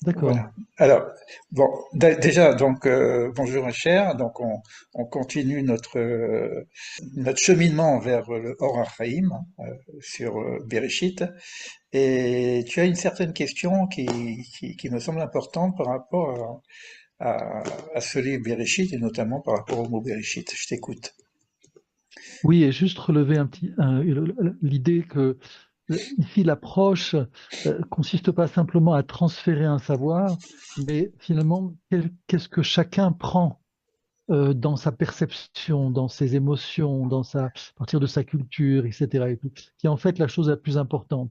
D'accord. Voilà. Alors, bon, déjà, donc, bonjour ma chère. Donc, on continue notre cheminement vers le Or HaChaim, sur Bereshit. Et tu as une certaine question qui me semble importante par rapport à ce livre Bereshit et notamment par rapport au mot Bereshit. Je t'écoute. Oui, et juste relever l'idée que ici l'approche consiste pas simplement à transférer un savoir, mais finalement qu'est-ce que chacun prend dans sa perception, dans ses émotions, à partir de sa culture, etc. et tout, qui est en fait la chose la plus importante.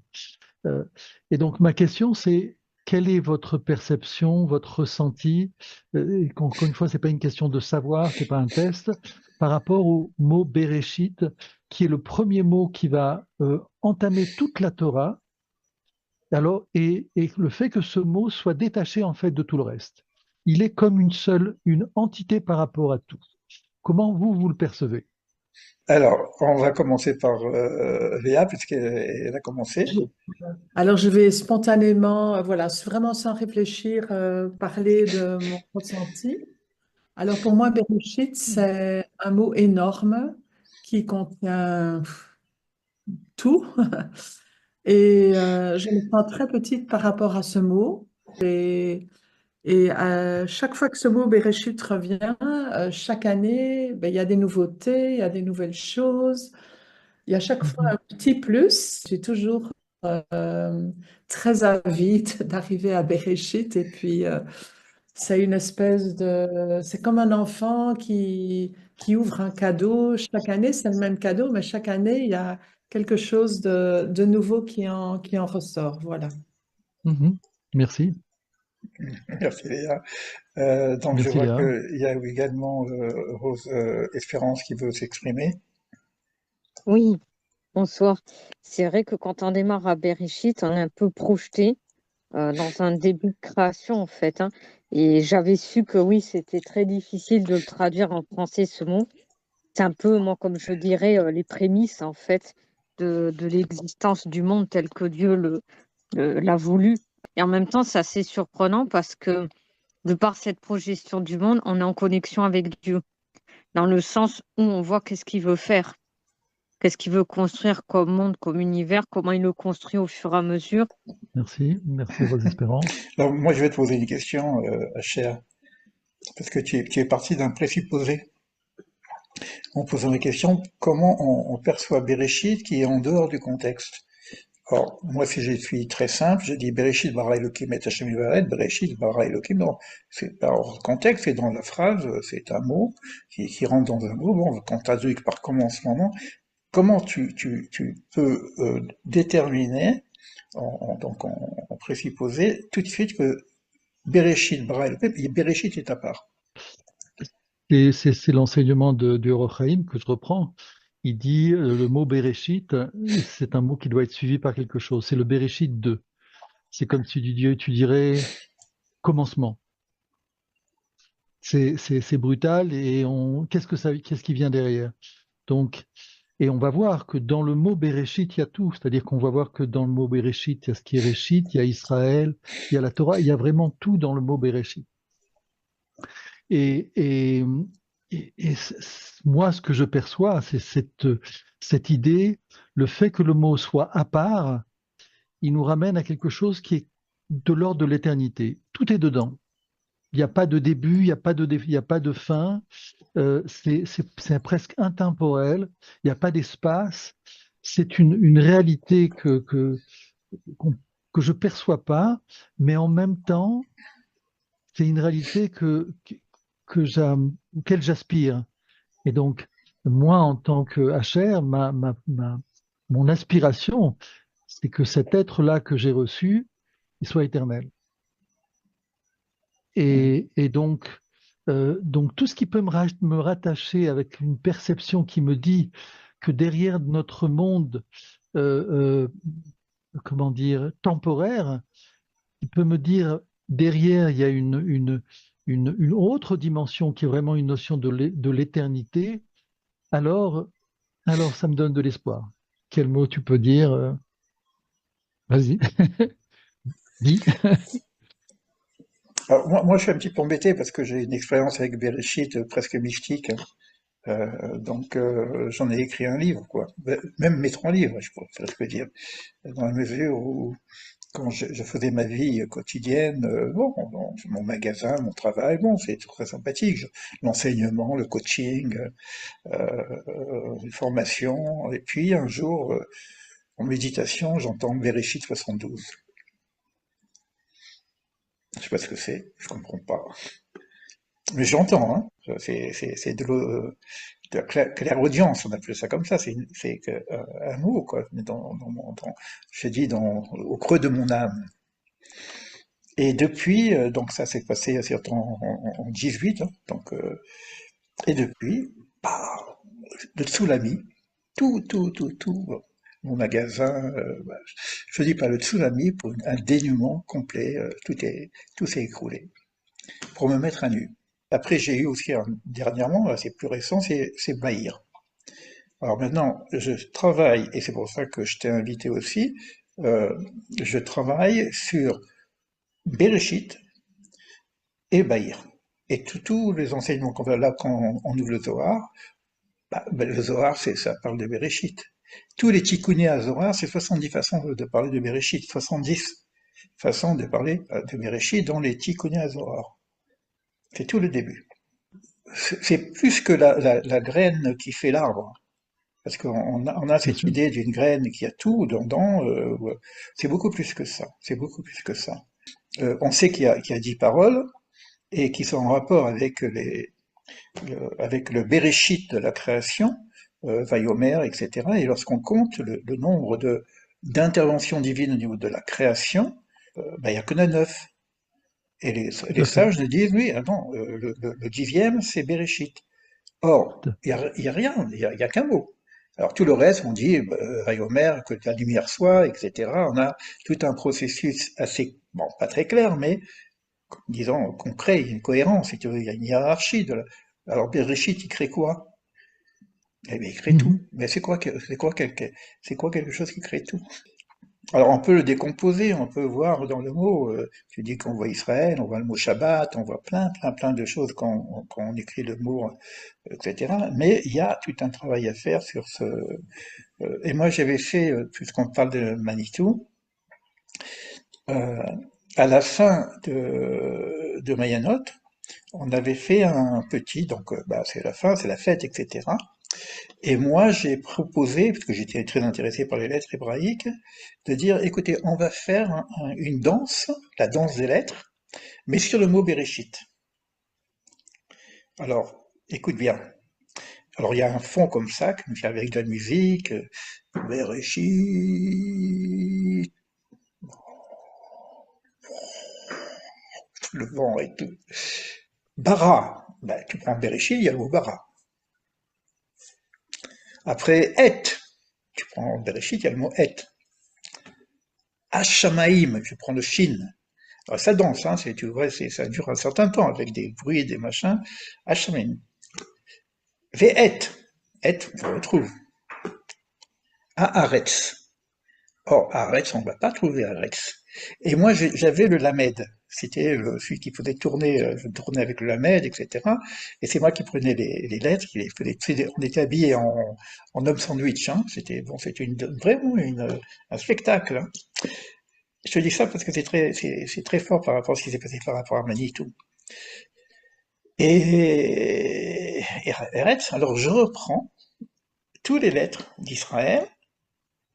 Euh, et donc ma question c'est quelle est votre perception, votre ressenti, et encore une fois, c'est pas une question de savoir, c'est pas un test, par rapport au mot Bereshit, qui est le premier mot qui va entamer toute la Torah, alors, et le fait que ce mot soit détaché en fait de tout le reste. Il est comme une entité par rapport à tout. Comment vous le percevez? Alors, on va commencer par Léa, puisqu'elle a commencé. Je- Alors, je vais spontanément, voilà, vraiment sans réfléchir, parler de mon ressenti. Alors, pour moi, Bereshit, c'est un mot énorme qui contient tout. Et je me sens très petite par rapport à ce mot. Et chaque fois que ce mot Bereshit revient, chaque année, ben, il y a des nouveautés, il y a des nouvelles choses. Il y a chaque fois Mhm. un petit plus. Je suis toujours euh, très avide d'arriver à Bereshit. Et puis, c'est une espèce de... C'est comme un enfant qui ouvre un cadeau. Chaque année, c'est le même cadeau, mais chaque année, il y a quelque chose de nouveau qui en ressort. Voilà. Mhm. Merci. Merci Léa. Donc, je Merci vois Léa. qu'il y a également Rose Espérance qui veut s'exprimer. Oui, bonsoir. C'est vrai que quand on démarre à Bereshit, on est un peu projeté dans un début de création en fait, hein. Et j'avais su que oui, c'était très difficile de le traduire en français ce mot. C'est un peu, moi, comme je dirais, les prémices en fait de l'existence du monde tel que Dieu l'a voulu. Et en même temps, c'est assez surprenant parce que de par cette projection du monde, on est en connexion avec Dieu, dans le sens où on voit qu'est-ce qu'il veut faire. Qu'est-ce qu'il veut construire comme monde, comme univers, comment il le construit au fur et à mesure. Merci. Merci Rose Espérance. Alors, moi, je vais te poser une question, Cher, parce que tu es parti d'un présupposé en posant la question comment on perçoit Bereshit qui est en dehors du contexte. Or, moi, si je suis très simple, je dis Bereshit bara Elohim et Hashem Yivaret, Bereshit bara Elohim. Non, c'est pas hors contexte, c'est dans la phrase, c'est un mot qui rentre dans un mot. Bon, quand traduit par commencement, non. Comment tu peux déterminer, donc en présupposer tout de suite que Bereshit bara Elohim, et Bereshit est à part. Et c'est l'enseignement du Or HaChaim que je reprends. Il dit le mot Bereshit, c'est un mot qui doit être suivi par quelque chose. C'est le Bereshit 2. C'est comme si tu dirais commencement. C'est brutal et qu'est-ce qui vient derrière? Donc, et on va voir que dans le mot Bereshit, il y a tout. C'est-à-dire qu'on va voir que dans le mot Bereshit, il y a ce qui est Réchit, il y a Israël, il y a la Torah, il y a vraiment tout dans le mot Bereshit. Et, et, moi, ce que je perçois, c'est cette idée, le fait que le mot soit à part, il nous ramène à quelque chose qui est de l'ordre de l'éternité. Tout est dedans. Il n'y a pas de début, il n'y a pas de fin. C'est presque intemporel. Il n'y a pas d'espace. C'est une réalité qu'on- que je perçois pas, mais en même temps, c'est une réalité auquel j'aspire. Et donc, moi, en tant que HR, mon aspiration, c'est que cet être-là que j'ai reçu, il soit éternel. Donc tout ce qui peut me rattacher avec une perception qui me dit que derrière notre monde, comment dire, temporaire, il peut me dire derrière, il y a une autre dimension qui est vraiment une notion de l'éternité, alors, alors ça me donne de l'espoir. Quel mot tu peux dire? Vas-y, dis. Alors, moi, je suis un petit peu embêté parce que j'ai une expérience avec Bereshit presque mystique. Donc, j'en ai écrit un livre, quoi. Même mes 3 livres, je pourrais presque dire, dans la mesure où, quand je faisais ma vie quotidienne, bon, dans mon magasin, mon travail, bon, c'est très sympathique. L'enseignement, le coaching, les formations. Et puis, un jour, en méditation, j'entends Bereshit 72. Je sais pas ce que c'est, je comprends pas. Mais j'entends, hein. C'est de la clairaudience, on appelle ça comme ça. Un mot, quoi. Je dis au creux de mon âme. Et depuis, donc ça s'est passé en 18, hein, et depuis, bah, le tsunami, tout, mon magasin, je dis pas le tsunami, pour un dénuement complet, tout s'est écroulé, pour me mettre à nu. Après, j'ai eu aussi, dernièrement, là, c'est plus récent, c'est Bahir. Alors maintenant, je travaille, et c'est pour ça que je t'ai invité aussi, euh, je travaille sur Bereshit et Bahir. Et tous les enseignements qu'on va là, quand on ouvre le Zohar, le Zohar, ça parle de Bereshit. Tous les tikkuné à Zohar, c'est 70 façons de parler de Bereshit, 70 façons de parler de Bereshit dans les tikkuné à Zohar. C'est tout le début. C'est plus que la graine qui fait l'arbre. Parce qu'on a bien cette sûr. idée d'une graine qui a tout dedans. C'est beaucoup plus que ça. C'est beaucoup plus que ça. On sait qu'il y a 10 paroles et qui sont en rapport avec avec le Bereshit de la création, Vayomer, etc. Et lorsqu'on compte le nombre d'interventions divines au niveau de la création, il n'y a que 9. Et Tout les à fait. sages nous disent, oui, ah non, le 10e, c'est Bereshit. Or, il y a rien, il y a qu'un mot. Alors tout le reste, on dit, Vayomer, que la lumière soit, etc. On a tout un processus assez, bon, pas très clair, mais disons concret, il y a une cohérence, si tu veux, il y a une hiérarchie. Alors Bereshit, il crée quoi? Eh bien, il crée tout. Mhm. Mais c'est quoi quelque chose qui crée tout? Alors on peut le décomposer, on peut voir dans le mot, tu dis qu'on voit Israël, on voit le mot Shabbat, on voit plein de choses quand on écrit le mot, etc. Mais il y a tout un travail à faire sur ce. Et moi j'avais fait, puisqu'on parle de Manitou, euh, à la fin de Mayanot, on avait fait un petit, donc c'est la fin, c'est la fête, etc. Et moi, j'ai proposé, parce que j'étais très intéressé par les lettres hébraïques, de dire, écoutez, on va faire une danse, la danse des lettres, mais sur le mot Bereshit. Alors, écoute bien. Alors, il y a un fond comme ça, avec de la musique, Bereshit, le vent et tout. Bara, ben, tu prends Bereshit, il y a le mot bara. Après, et, tu prends Bereshit, il y a le mot et. Hashamaïm, je prends le shin. Alors, ça danse, hein, tu vois, ça dure un certain temps avec des bruits et des machins. Hashamaïm. Ve'et, et, je retrouve. Haaretz. Or, Haaretz, on ne va pas trouver Haaretz. Et moi, j'avais le Lamed. C'était celui qui faisait tourner, je tournais avec le Lamed, etc. Et c'est moi qui prenais les lettres, on était habillés en homme sandwich, hein. C'était vraiment un spectacle, hein. Je te dis ça parce que c'est très fort par rapport à ce qui s'est passé par rapport à Manitou. Et Eretz, alors je reprends toutes les lettres d'Israël,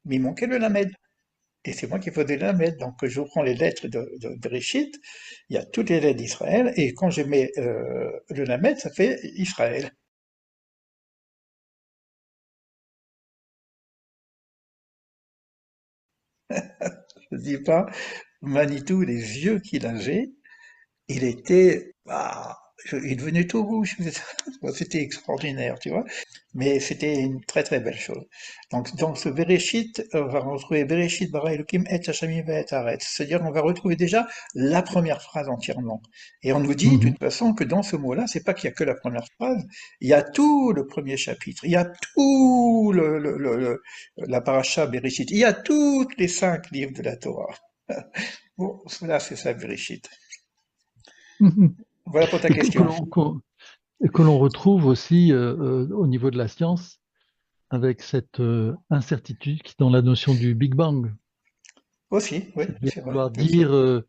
mais il manquait le Lamed. Et c'est moi qui faisais le Lamed. Donc je reprends les lettres de Bereshit, il y a toutes les lettres d'Israël, et quand je mets le Lamed, ça fait Israël. Je ne dis pas, Manitou, les yeux qu'il avait, il était, il devenait tout rouge. C'était extraordinaire, tu vois. Mais c'était une très très belle chose. Donc dans ce Bereshit, on va retrouver Bereshit bara Elohim et Hashemim ve'et haaretz. C'est-à-dire on va retrouver déjà la première phrase entièrement. Et on nous dit de Mhm. toute façon que dans ce mot-là, c'est pas qu'il y a que la première phrase, il y a tout le premier chapitre, il y a tout la paracha Bereshit, il y a toutes les 5 livres de la Torah. Bon, voilà, c'est ça Bereshit. Voilà pour ta Et question. que l'on retrouve aussi au niveau de la science avec cette incertitude qui est dans la notion du Big Bang. Aussi, oui, C'est-à-dire c'est vrai, vouloir bien sûr. dire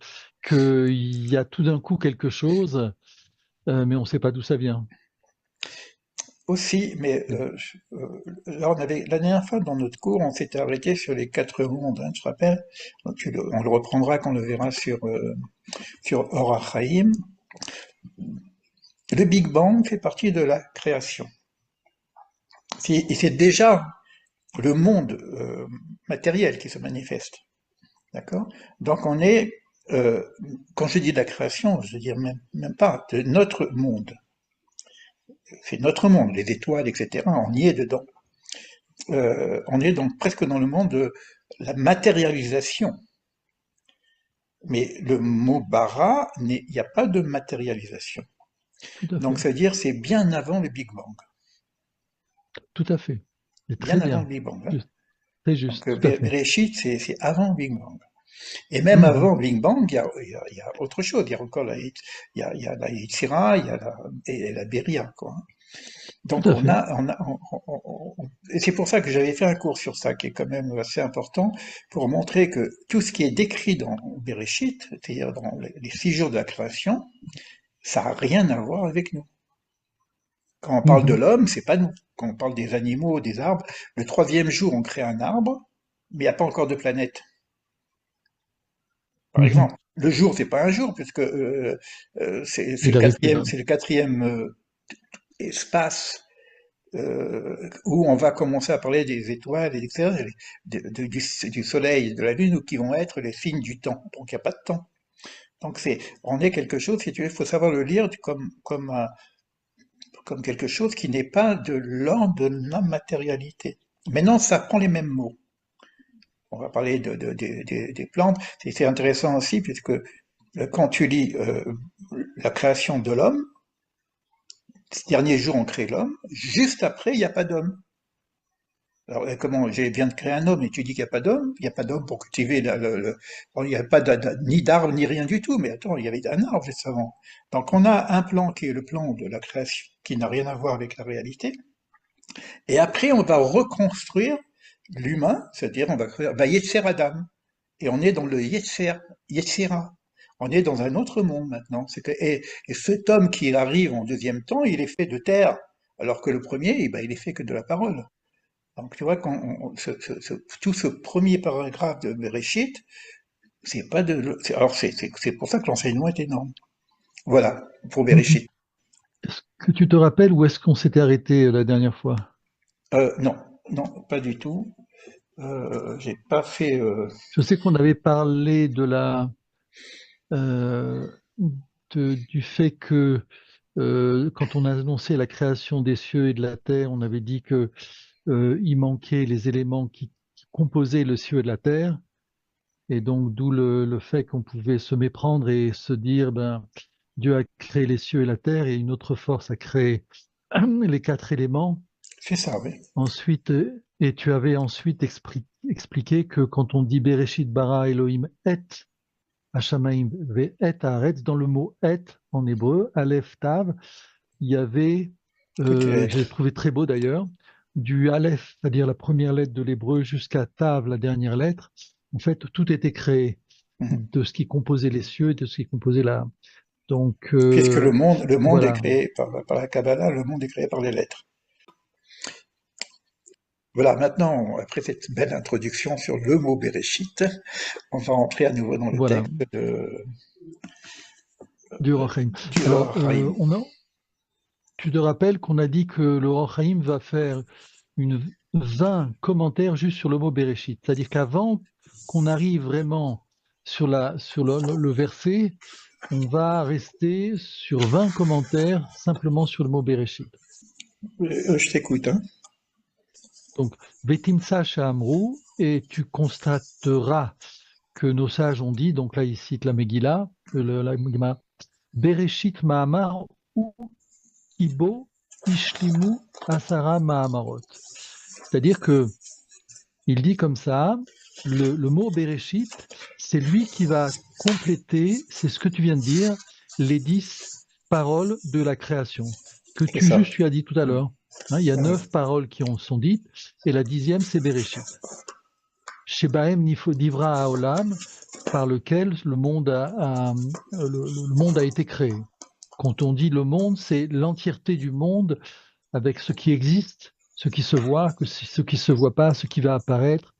qu'il y a tout d'un coup quelque chose, mais on ne sait pas d'où ça vient. Aussi, mais là, la dernière fois dans notre cours, on s'était arrêté sur les quatre mondes, hein, tu te rappelles? Donc, on le reprendra quand on le verra sur Or HaChaim. Le Big Bang fait partie de la création. Et c'est déjà le monde matériel qui se manifeste. D'accord? Donc on est, euh, quand je dis de la création, je veux dire même pas de notre monde. C'est notre monde, les étoiles, etc. On y est dedans. On est donc presque dans le monde de la matérialisation. Mais le mot bara, il n'y a pas de matérialisation. Tout à Donc fait, ça veut dire c'est bien avant le Big Bang. tout à fait. Et très Bien avant le bien, Big Bang. Hein. juste, très Donc juste, tout à fait. Bereshit, c'est avant le Big Bang. Et même Mhm. avant Big Bang, il y a autre chose. Il y a encore il y a la Yetzira, il y a la Beria, quoi. Tout Donc à fait. et c'est pour ça que j'avais fait un cours sur ça, qui est quand même assez important, pour montrer que tout ce qui est décrit dans Bereshit, c'est-à-dire dans les 6 jours de la création, ça n'a rien à voir avec nous. Quand on parle de Mhm. l'homme, c'est pas nous. Quand on parle des animaux, des arbres, le troisième jour, on crée un arbre, mais il n'y a pas encore de planète. Par Mhm. exemple, le jour, c'est pas un jour, puisque Il n'avait plus d'homme. c'est le quatrième espace où on va commencer à parler des étoiles, etc., du soleil et de la lune, qui vont être les signes du temps. Donc il n'y a pas de temps. Donc on est quelque chose, si tu veux, il faut savoir le lire comme quelque chose qui n'est pas de l'ordre de la matérialité. Maintenant, ça prend les mêmes mots. On va parler des plantes. C'est intéressant aussi, puisque quand tu lis la création de l'homme, ces derniers jours on crée l'homme, juste après il n'y a pas d'homme. Alors comment, j'ai viens de créer un homme et tu dis qu'il n'y a pas d'homme? Il n'y a pas d'homme pour cultiver bon, il n'y a pas ni d'arbre ni rien du tout, mais attends, il y avait un arbre juste avant. Donc on a un plan qui est le plan de la création, qui n'a rien à voir avec la réalité, et après on va reconstruire l'humain, c'est-à-dire on va créer Yetzer Adam, et on est dans le Yetzera. On est dans un autre monde maintenant. Et cet homme qui arrive en deuxième temps, il est fait de terre, alors que le premier, eh ben, il est fait que de la parole. Donc tu vois, tout ce premier paragraphe de Bereshit, c'est pas de, alors c'est pour ça que l'enseignement est énorme. Voilà pour Mhm. Bereshit. Est-ce que tu te rappelles où est-ce qu'on s'était arrêté la dernière fois? Non, non, pas du tout. J'ai pas fait. Je sais qu'on avait parlé euh, du fait que quand on a annoncé la création des cieux et de la terre, on avait dit que il manquait les éléments qui composaient le ciel et la terre, et donc d'où le fait qu'on pouvait se méprendre et se dire, ben, Dieu a créé les cieux et la terre, et une autre force a créé les quatre éléments. C'est ça, oui. Ensuite, et tu avais ensuite expliqué que quand on dit Bereshit bara Elohim et Hashamaim ve et haaretz, dans le mot et en hébreu, Aleph Tav, il y avait, j'ai Peut-être. trouvé très beau d'ailleurs, du Aleph, c'est-à-dire la première lettre de l'hébreu, jusqu'à Tav, la dernière lettre. En fait, tout était créé Mhm. de ce qui composait les cieux et de ce qui composait la. Donc, Puisque le monde est voilà. créé par la Kabbalah, le monde est créé par les lettres. Voilà, maintenant, après cette belle introduction sur le mot Bereshit, on va entrer à nouveau dans le Voilà, texte du Rochaim. du Alors, Or Haïm. tu te rappelles qu'on a dit que le Rochaim va faire 20 commentaires juste sur le mot Bereshit. C'est-à-dire qu'avant qu'on arrive vraiment sur le verset, on va rester sur 20 commentaires simplement sur le mot Bereshit. Je t'écoute, hein. Donc, Vetimsa Amrou, et tu constateras que nos sages ont dit, donc là il cite la Megillah, la Megillah, Bereshit Mahamar ou Ibo Ishlimu Asara Mahamarot. C'est-à-dire que il dit comme ça, le mot Bereshit, c'est lui qui va compléter, c'est ce que tu viens de dire, les 10 paroles de la création que C'est ça. tu as dit tout à l'heure. Hein, il y a 9 paroles qui sont dites et la 10e, c'est Bereshit. Shebaem Nivra Haolam, par lequel le monde le monde a été créé. Quand on dit le monde, c'est l'entièreté du monde avec ce qui existe, ce qui se voit, ce qui ne se voit pas, ce qui va apparaître,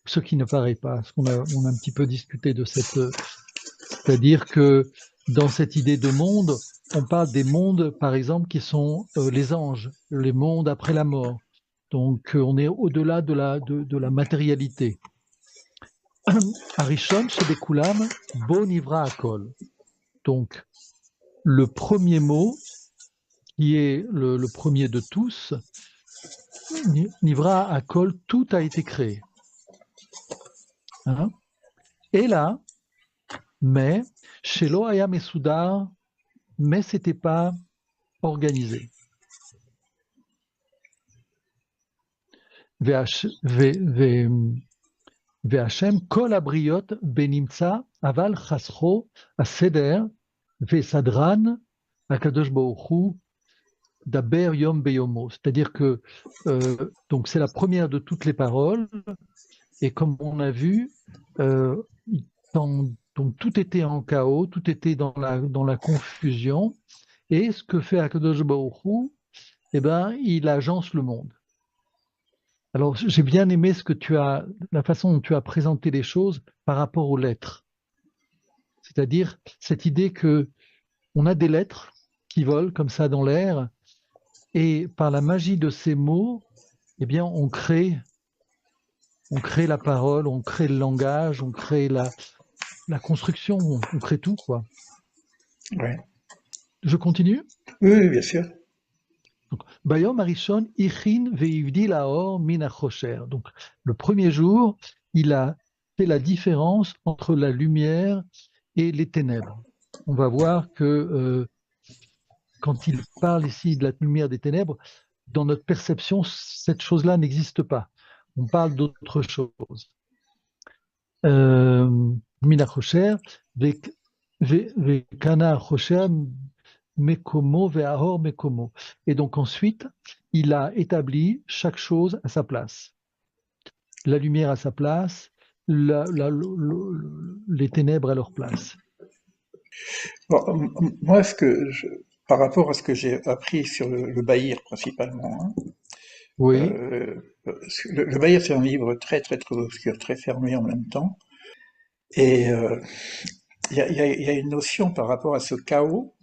ce qui ne paraît pas. On a un petit peu discuté de c'est-à-dire que dans cette idée de monde, on parle des mondes, par exemple, qui sont les anges, les mondes après la mort. Donc, on est au-delà de la matérialité. Arishon Shebekulam, Bo Nivra Akol. Donc, le premier mot, qui est le premier de tous, Nivra Akol, tout a été créé. Hein? Et là, mais, Shelo Aya Mesudar, mais c'était pas organisé. והשם כל הבריות בנמצא, אבל חסכו הסדר וסדרן הקדוש ברוך הוא דבר יום ביומו. C'est-à-dire que donc c'est la première de toutes les paroles, et comme on a vu, donc tout était en chaos, tout était dans la confusion, et ce que fait Akadosh Baruch Hu, eh ben, il agence le monde. Alors, j'ai bien aimé la façon dont tu as présenté les choses par rapport aux lettres. C'est-à-dire cette idée que on a des lettres qui volent comme ça dans l'air, et par la magie de ces mots, eh bien, on crée la parole, on crée le langage, on crée la construction, on crée tout, quoi. Ouais. Je continue? Oui, bien sûr. Bayom Arishon Ichin veivdi laor min achosher. Donc, le premier jour, il a fait la différence entre la lumière et les ténèbres. On va voir que quand il parle ici de la lumière des ténèbres, dans notre perception, cette chose-là n'existe pas. On parle d'autre chose. Min achosher, vekana achosher, Mekomo ve'ahor Mekomo. Et donc ensuite, il a établi chaque chose à sa place. La lumière à sa place, les ténèbres à leur place. Bon, moi, par rapport à ce que j'ai appris sur le Bahir principalement, hein, Oui, le Bahir, c'est un livre très, très, très obscur, très fermé en même temps. Et il y a une notion par rapport à ce chaos.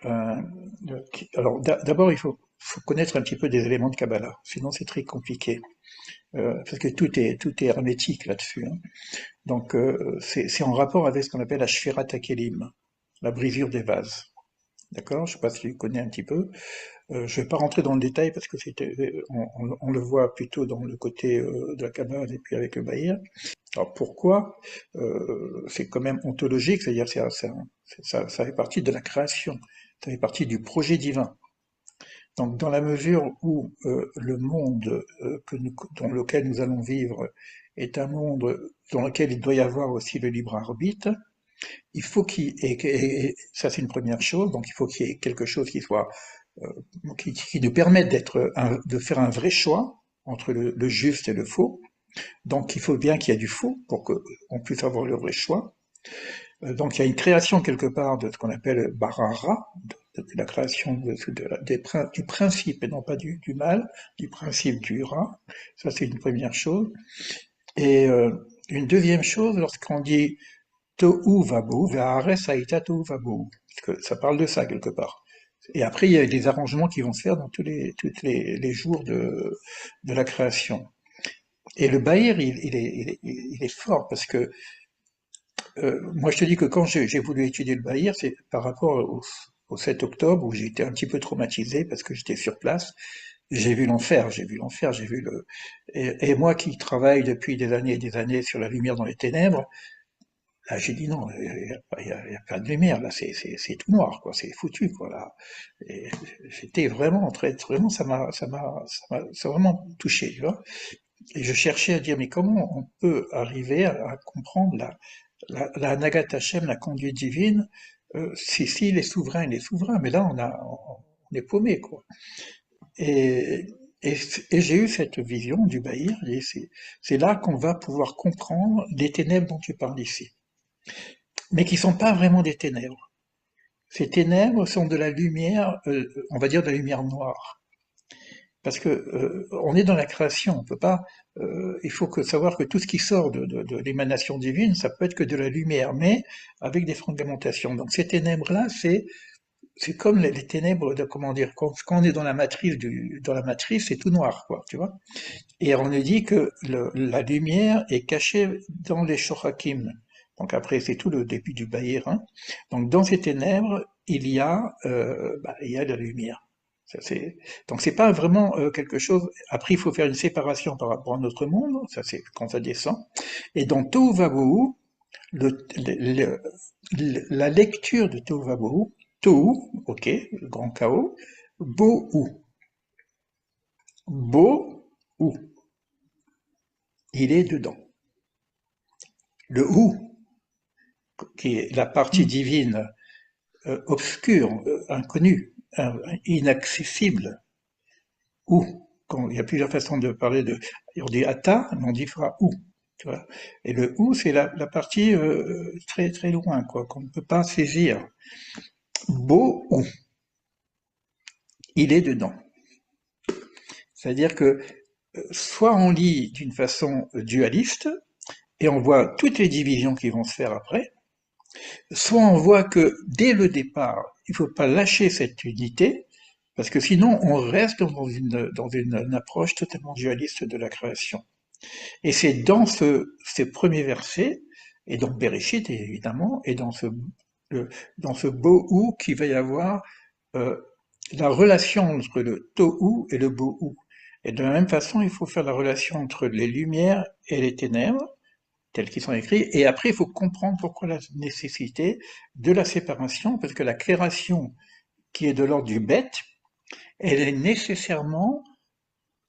Alors, d'abord, faut connaître un petit peu des éléments de Kabbalah, sinon c'est très compliqué, parce que tout est hermétique là-dessus. Hein. Donc, c'est en rapport avec ce qu'on appelle la Shfirat HaKelim, la brisure des vases. D'accord? Je ne sais pas si tu connais un petit peu. Je ne vais pas rentrer dans le détail parce que on le voit plutôt dans le côté de la Kabbalah et puis avec le Bahir. Alors pourquoi? C'est quand même ontologique, c'est-à-dire ça fait partie de la création, ça fait partie du projet divin. Donc dans la mesure où le monde dans lequel nous allons vivre est un monde dans lequel il doit y avoir aussi le libre arbitre, il faut et ça c'est une première chose, donc il faut qu'il y ait quelque chose qui nous permette de faire un vrai choix entre le juste et le faux. Donc il faut bien qu'il y ait du faux pour qu'on puisse avoir le vrai choix. Donc il y a une création quelque part de ce qu'on appelle barara, de la création du principe et non pas du mal, du principe du ra. Ça c'est une première chose. Et une deuxième chose, lorsqu'on dit tohu vabohu, ve'ares haïta tohu vabohu, parce que ça parle de ça quelque part. Et après, il y a des arrangements qui vont se faire dans tous les jours de la création. Et le Bahir, il est fort parce que moi, je te dis que quand j'ai voulu étudier le Bahir, c'est par rapport au 7 octobre où j'ai été un petit peu traumatisé parce que j'étais sur place. J'ai vu l'enfer, j'ai vu et moi qui travaille depuis des années et des années sur la lumière dans les ténèbres, là, j'ai dit non, il y a pas de lumière, là, c'est tout noir, quoi, c'est foutu, quoi, là. Et j'étais vraiment vraiment, ça m'a vraiment touché, tu vois. Et je cherchais à dire, mais comment on peut arriver à comprendre la Nagat Hashem, la conduite divine, si il est souverain, il est souverain, mais là, on est paumé, quoi. Et, et j'ai eu cette vision du Bahir, et c'est là qu'on va pouvoir comprendre les ténèbres dont tu parles ici, mais qui sont pas vraiment des ténèbres. Ces ténèbres sont de la lumière, on va dire de la lumière noire. Parce que on est dans la création, on peut pas. Il faut savoir que tout ce qui sort de l'émanation divine, ça peut être que de la lumière, mais avec des fragmentations. Donc ces ténèbres-là, c'est comme les ténèbres de comment dire quand on est dans la matrice dans la matrice, c'est tout noir, quoi, tu vois. Et on nous dit que la lumière est cachée dans les shorakim. Donc après, c'est tout le début du Bahir, hein. Donc dans ces ténèbres, il y a de la lumière. Ça, donc c'est pas vraiment quelque chose. Après, il faut faire une séparation par rapport à notre monde. Ça, c'est quand ça descend. Et dans Tohu Vabohu, la lecture de Tohu Vabohu, Tohu, ok, le grand chaos, Bohu, Bohu, il est dedans. Le Hu, qui est la partie divine obscure, inconnue, inaccessible, ou, il y a plusieurs façons de parler de, on dit Ata, mais on dit Fra ou, tu vois. Et le ou, c'est la partie très très loin, quoi, qu'on ne peut pas saisir. Beau ou, il est dedans. C'est-à-dire que soit on lit d'une façon dualiste, et on voit toutes les divisions qui vont se faire après, soit on voit que dès le départ, il ne faut pas lâcher cette unité, parce que sinon on reste dans une approche totalement dualiste de la création. Et c'est dans ces premiers versets, et dans Bereshit évidemment, et dans ce Bohu qu'il va y avoir euh, la relation entre le Tohu et le Bohu. Et de la même façon, il faut faire la relation entre les lumières et les ténèbres, tels qu'ils sont écrits, et après il faut comprendre pourquoi la nécessité de la séparation, parce que la création qui est de l'ordre du bête, elle est nécessairement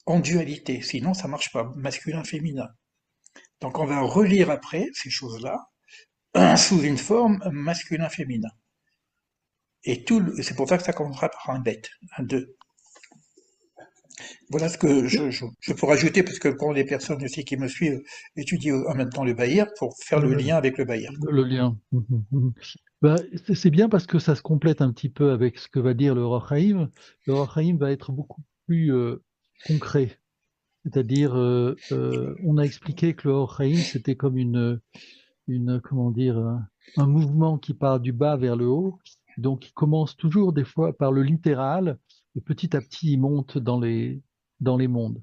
en dualité, sinon ça marche pas, masculin-féminin. Donc on va relire après ces choses-là sous une forme masculin-féminin. Et c'est pour ça que ça commencera par un bête, un deux. Voilà ce que je peux rajouter, parce que pour les personnes aussi qui me suivent étudient en même temps le Bahir, pour faire le lien avec le Bahir. Le lien. Bah, c'est bien parce que ça se complète un petit peu avec ce que va dire le Or HaChaim. Le Or HaChaim va être beaucoup plus concret. C'est-à-dire, on a expliqué que le Or HaChaim, c'était comme comment dire, un mouvement qui part du bas vers le haut. Donc, il commence toujours des fois par le littéral, et petit à petit, il monte dans les mondes.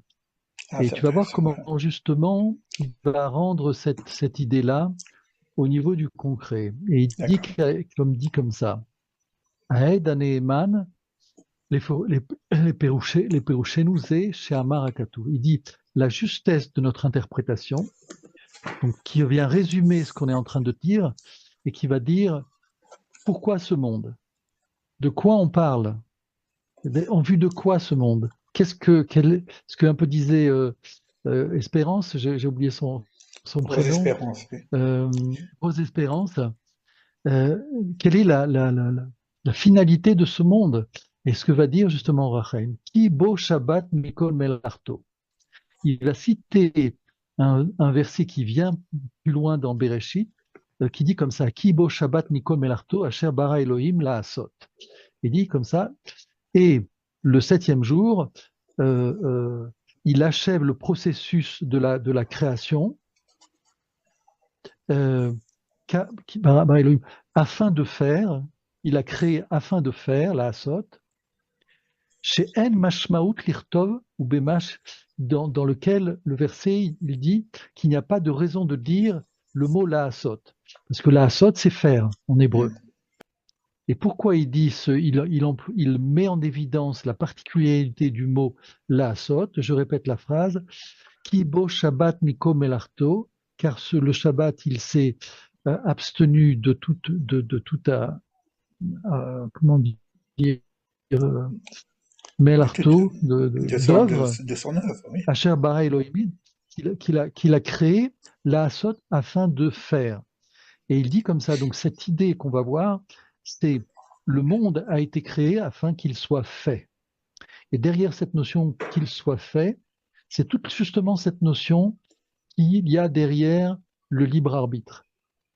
Ah, Et tu vas voir comment, justement, il va rendre cette idée-là au niveau du concret. Et il dit comme ça, Aed Aneeman, les Pérouchénou chez Amar Akatou. Il dit la justesse de notre interprétation, donc qui vient résumer ce qu'on est en train de dire, et qui va dire pourquoi ce monde? De quoi on parle? En vue de quoi ce monde? Ce que un peu disait Espérance, j'ai oublié son Rose prénom, Espérance, oui. Rose Espérance, quelle est la finalité de ce monde? Et ce que va dire justement Rachel, Ki bo Shabbat mikol melarto. Il va citer un verset qui vient plus loin dans Bereshit, qui dit comme ça, Ki bo Shabbat mikol melarto, asher bara Elohim la asot. Il dit comme ça, et le septième jour, il achève le processus de la création, bara Elohim, afin de faire, il a créé afin de faire la asot, chez En Mashmaout Lirtov ou Bemash, dans lequel le verset il dit qu'il n'y a pas de raison de dire le mot la asot, parce que la asot c'est faire en hébreu. Et pourquoi il dit il met en évidence la particularité du mot la asot? Je répète la phrase Ki bo Shabbat miko melarto, car le Shabbat il s'est abstenu de toute comment dire Melarto, d'œuvre, de son œuvre, oui. Asher bara Elohim, qu'il a créé la asot afin de faire. Et il dit comme ça, donc cette idée qu'on va voir, c'est le monde a été créé afin qu'il soit fait. Et derrière cette notion qu'il soit fait, c'est toute justement cette notion qu'il y a derrière le libre arbitre.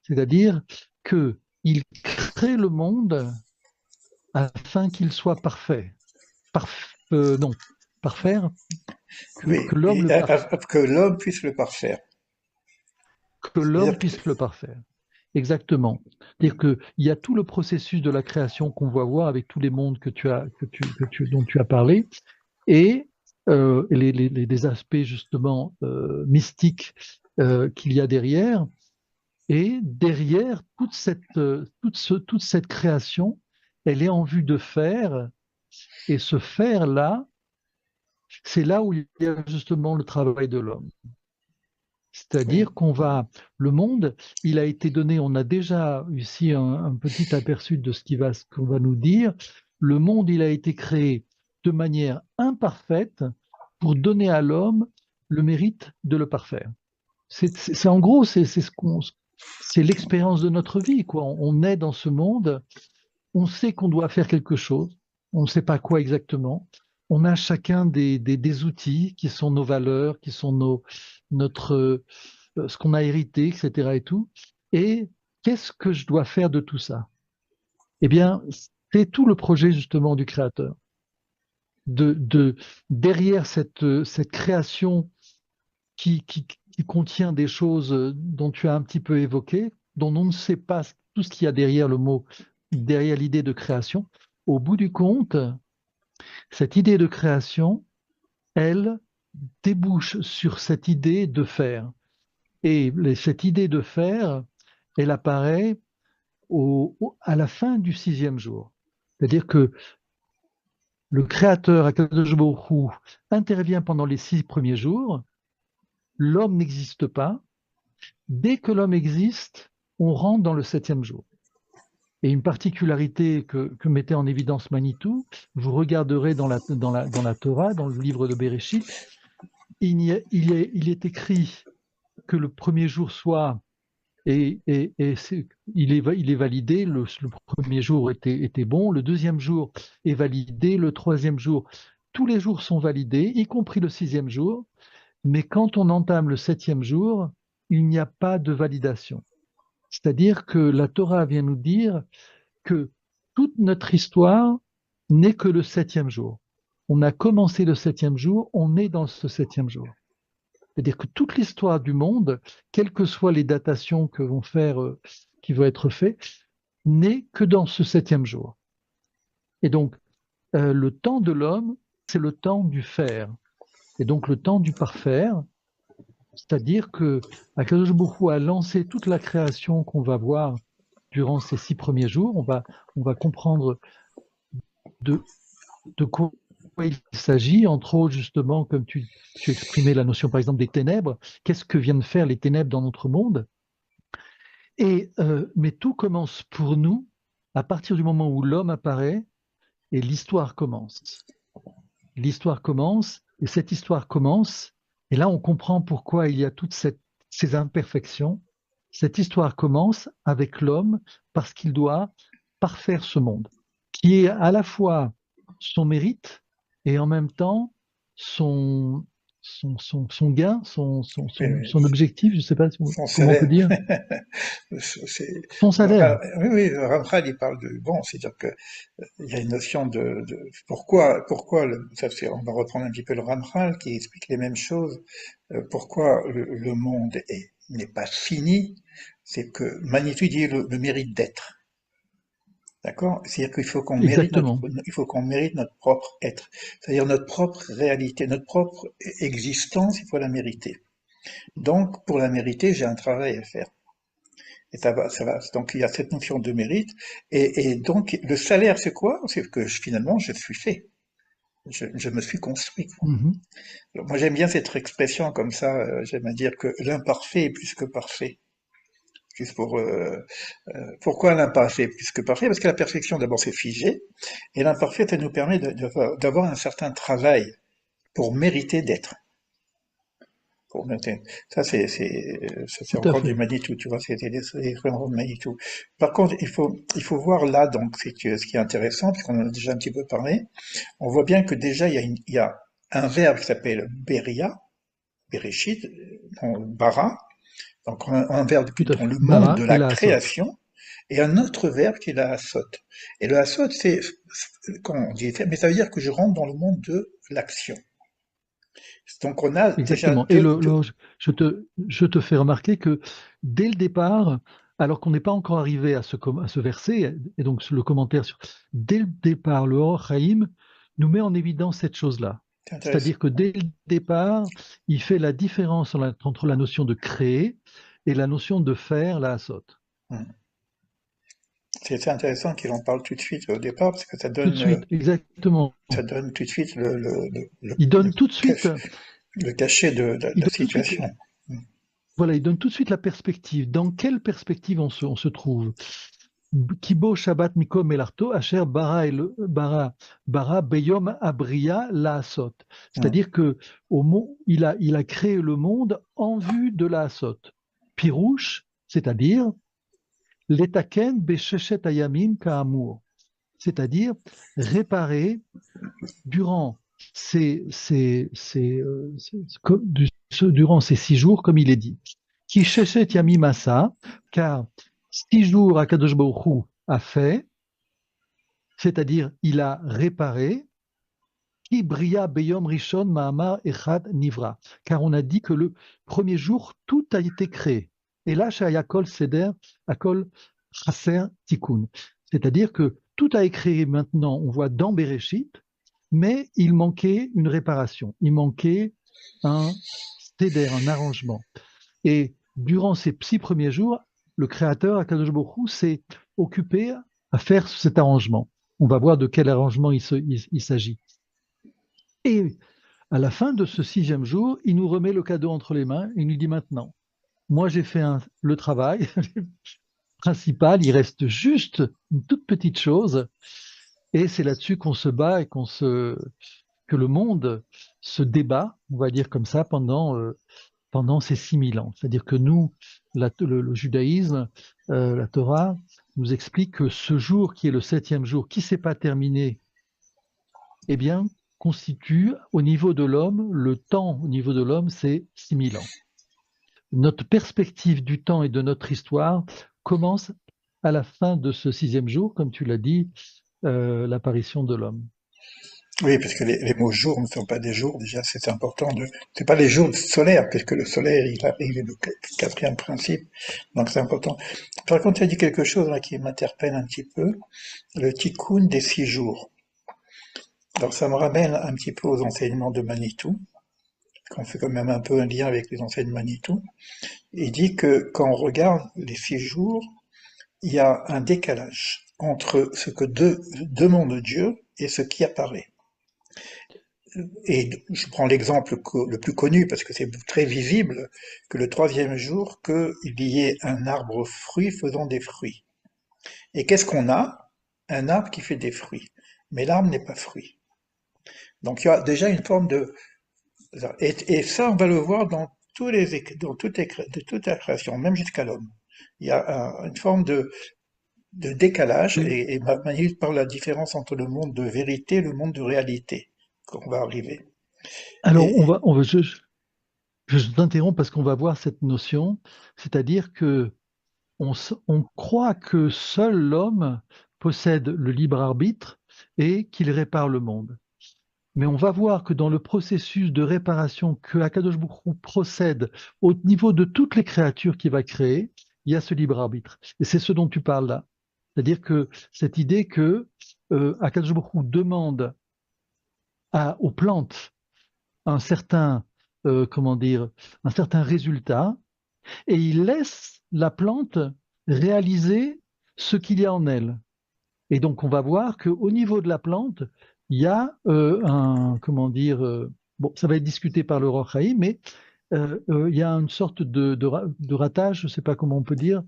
C'est-à-dire qu'il crée le monde afin qu'il soit parfait. Non, parfaire, Oui, que l'homme le parfaire. que l'homme puisse le parfaire. Que l'homme puisse le parfaire. Exactement. C'est-à-dire qu'il y a tout le processus de la création qu'on va voir avec tous les mondes dont tu as parlé, et les aspects justement mystiques qu'il y a derrière. Et derrière toute cette création, elle est en vue de faire, et ce faire-là, c'est là où il y a justement le travail de l'homme. C'est-à-dire Oui. le monde, il a été donné, on a déjà ici un petit aperçu de ce qu'on va nous dire. Le monde, il a été créé de manière imparfaite pour donner à l'homme le mérite de le parfaire. En gros, c'est l'expérience de notre vie, quoi. On est dans ce monde, on sait qu'on doit faire quelque chose, on ne sait pas quoi exactement. On a chacun des outils qui sont nos valeurs, qui sont ce qu'on a hérité, etc. et tout. Et qu'est-ce que je dois faire de tout ça? Eh bien, c'est tout le projet justement du créateur. Derrière cette création qui contient des choses dont tu as un petit peu évoqué, dont on ne sait pas tout ce qu'il y a derrière le mot, derrière l'idée de création. Au bout du compte, cette idée de création, elle débouche sur cette idée de faire. Et cette idée de faire, elle apparaît à la fin du 6e jour. C'est-à-dire que le créateur, Akadosh Baruch Hu, intervient pendant les 6 premiers jours, l'homme n'existe pas. Dès que l'homme existe, on rentre dans le 7e jour. Et une particularité que mettait en évidence Manitou, vous regarderez dans la Torah, dans le livre de Bereshit, il est écrit que le premier jour soit, il est validé, le premier jour était bon, le 2e jour est validé, le 3e jour, tous les jours sont validés, y compris le 6e jour, mais quand on entame le 7e jour, il n'y a pas de validation. C'est-à-dire que la Torah vient nous dire que toute notre histoire n'est que le 7e jour. On a commencé le 7e jour, on est dans ce 7e jour. C'est-à-dire que toute l'histoire du monde, quelles que soient les datations qui vont être faites, n'est que dans ce 7e jour. Et donc, le temps de l'homme, c'est le temps du faire. Et donc, le temps du parfaire, c'est-à-dire que Akadosh Baruch Hu a lancé toute la création qu'on va voir durant ces 6 premiers jours. On va comprendre de quoi il s'agit, entre autres, justement, comme tu exprimais la notion, par exemple, des ténèbres. Qu'est-ce que viennent faire les ténèbres dans notre monde? Mais tout commence pour nous à partir du moment où l'homme apparaît et l'histoire commence. L'histoire commence, et cette histoire commence, et là on comprend pourquoi il y a toutes ces imperfections. Cette histoire commence avec l'homme parce qu'il doit parfaire ce monde, qui est à la fois son mérite et en même temps son gain, son objectif, je ne sais pas comment on peut dire, son salaire. Oui, Ramchal, il parle de bon, c'est-à-dire que il y a une notion de pourquoi on va reprendre un petit peu le Ramchal qui explique les mêmes choses. Pourquoi le monde n'est pas fini, c'est que Manitou dit le mérite d'être. D'accord? C'est-à-dire qu'il faut qu'on mérite notre propre être. C'est-à-dire notre propre réalité, notre propre existence, il faut la mériter. Donc, pour la mériter, j'ai un travail à faire. Et ça va. Donc, il y a cette notion de mérite. Et donc, le salaire, c'est quoi? C'est que finalement, je suis fait. Je me suis construit. Mm-hmm. Alors, moi, j'aime bien cette expression comme ça. J'aime à dire que l'imparfait est plus que parfait. Juste pourquoi l'imparfait est plus que parfait? Parce que la perfection, d'abord, c'est figé. Et l'imparfait, ça nous permet d'avoir un certain travail pour mériter d'être. Ça, c'est Tout à encore du fait. Manitou, tu vois, c'était des expériences de Manitou. Par contre, il faut voir là, donc, ce qui est intéressant, puisqu'on en a déjà un petit peu parlé, on voit bien que déjà, il y a un verbe qui s'appelle Beria, Bereshit, bara, donc un verbe Tout à dans fait. le monde Bara de et la la Hassot. création, et un autre verbe qui est la hasot. Et le hasot, c'est, quand on dit, mais ça veut dire que je rentre dans le monde de l'action. Donc on a déjà Exactement. Et je te fais remarquer que dès le départ, alors qu'on n'est pas encore arrivé à ce verset, et donc le commentaire sur, dès le départ, le Or Haïm nous met en évidence cette chose-là. c'est intéressant. C'est-à-dire que dès le départ, il fait la différence entre la notion de créer et la notion de faire la Hassot. Hmm. C'est intéressant qu'il en parle tout de suite au départ, parce que Tout de suite, exactement. ça donne tout de suite Il donne tout de suite, le cachet de il la donne tout de suite, situation. Hmm. voilà, il donne tout de suite la perspective. Dans quelle perspective on se trouve? Kibo Shabbat Mikom Melarto, Asher Bara Beyom Abria Laasot. Hmm. C'est-à-dire que il a créé le monde en vue de Laasot. Pirouche, c'est-à-dire Letaken Besheshet Ayamim Ka'amur. C'est-à-dire réparer durant durant ces 6 jours, comme il est dit. Qui Sheshet Yamim Asa, car 6 jours Akadosh Baruch Hu a fait, c'est-à-dire il a réparé, qui bria beyom rishon ma'amar echad nivra, car on a dit que le premier jour tout a été créé. Et là, chez Ayakol Seder, Akol Chaser Tikkun, c'est-à-dire que tout a été créé maintenant, on voit dans Bereshit, mais il manquait une réparation, il manquait un seder, un arrangement. Et durant ces 6 premiers jours, le créateur, Akadosh Baruch Hu, s'est occupé à faire cet arrangement. On va voir de quel arrangement il s'agit. Et à la fin de ce 6e jour, il nous remet le cadeau entre les mains et il nous dit maintenant, moi j'ai fait le travail principal, il reste juste une toute petite chose et c'est là-dessus qu'on se bat et que le monde se débat, on va dire comme ça, pendant ces 6000 ans. C'est-à-dire que nous, le judaïsme, la Torah, nous explique que ce jour qui est le 7e jour, qui ne s'est pas terminé, eh bien, constitue au niveau de l'homme, le temps au niveau de l'homme, c'est 6000 ans. Notre perspective du temps et de notre histoire commence à la fin de ce 6e jour, comme tu l'as dit, l'apparition de l'homme. Oui, parce que les mots jours ne sont pas des jours, déjà, c'est important c'est pas les jours solaires, puisque le solaire, il est le quatrième principe, donc c'est important. Par contre, tu as dit quelque chose là qui m'interpelle un petit peu, le tikkun des 6 jours. Alors ça me ramène un petit peu aux enseignements de Manitou, qu'on fait quand même un peu un lien avec les enseignements de Manitou. Il dit que quand on regarde les 6 jours, il y a un décalage entre ce que demande Dieu et ce qui apparaît. Et je prends l'exemple le plus connu, parce que c'est très visible, que le 3e jour, qu'il y ait un arbre fruit faisant des fruits. Et qu'est-ce qu'on a? Un arbre qui fait des fruits. Mais l'arbre n'est pas fruit. Donc il y a déjà une forme de... Et ça, on va le voir dans toute la création, même jusqu'à l'homme. Il y a une forme de décalage, Oui. et Maïs parle de la différence entre le monde de vérité et le monde de réalité, qu'on va arriver. Alors, Et, je t'interromps parce qu'on va voir cette notion, c'est-à-dire que on croit que seul l'homme possède le libre arbitre et qu'il répare le monde. Mais on va voir que dans le processus de réparation que Akadosh Baruch Hu procède au niveau de toutes les créatures qu'il va créer, il y a ce libre arbitre. Et c'est ce dont tu parles là. C'est-à-dire que cette idée que Akadosh Baruch Hu demande aux plantes un certain, comment dire, un certain résultat, et il laisse la plante réaliser ce qu'il y a en elle. Et donc, on va voir qu'au niveau de la plante, il y a comment dire, bon, ça va être discuté par le Roch Haïm, mais il y a une sorte de ratage, je ne sais pas comment on peut dire,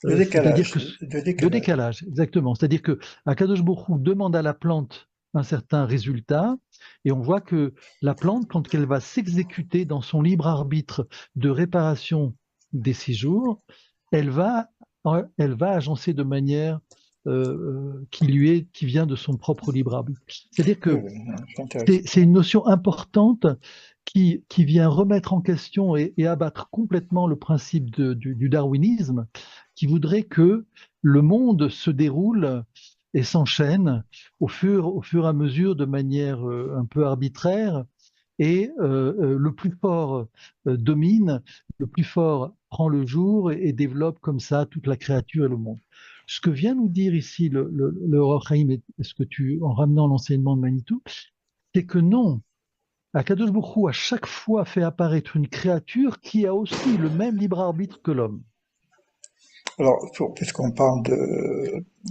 c'est-à-dire que le de décalage. décalage, exactement. C'est-à-dire que Akadosh Baruch Hu demande à la plante un certain résultat. Et on voit que la plante, quand elle va s'exécuter dans son libre arbitre de réparation des 6 jours, elle va, elle va agencer de manière qui vient de son propre libre arbitre. C'est-à-dire Oui, que oui, c'est intéressant. c'est une notion importante qui vient remettre en question et abattre complètement le principe du darwinisme, qui voudrait que le monde se déroule et s'enchaîne au fur et à mesure de manière un peu arbitraire, et le plus fort domine, le plus fort prend le jour et développe comme ça toute la créature et le monde. Ce que vient nous dire ici le Or Haïm, et ce que en ramenant l'enseignement de Manitou, c'est que non, Akadosh Baruch Hu, à chaque fois, fait apparaître une créature qui a aussi le même libre arbitre que l'homme. Alors, puisqu'on parle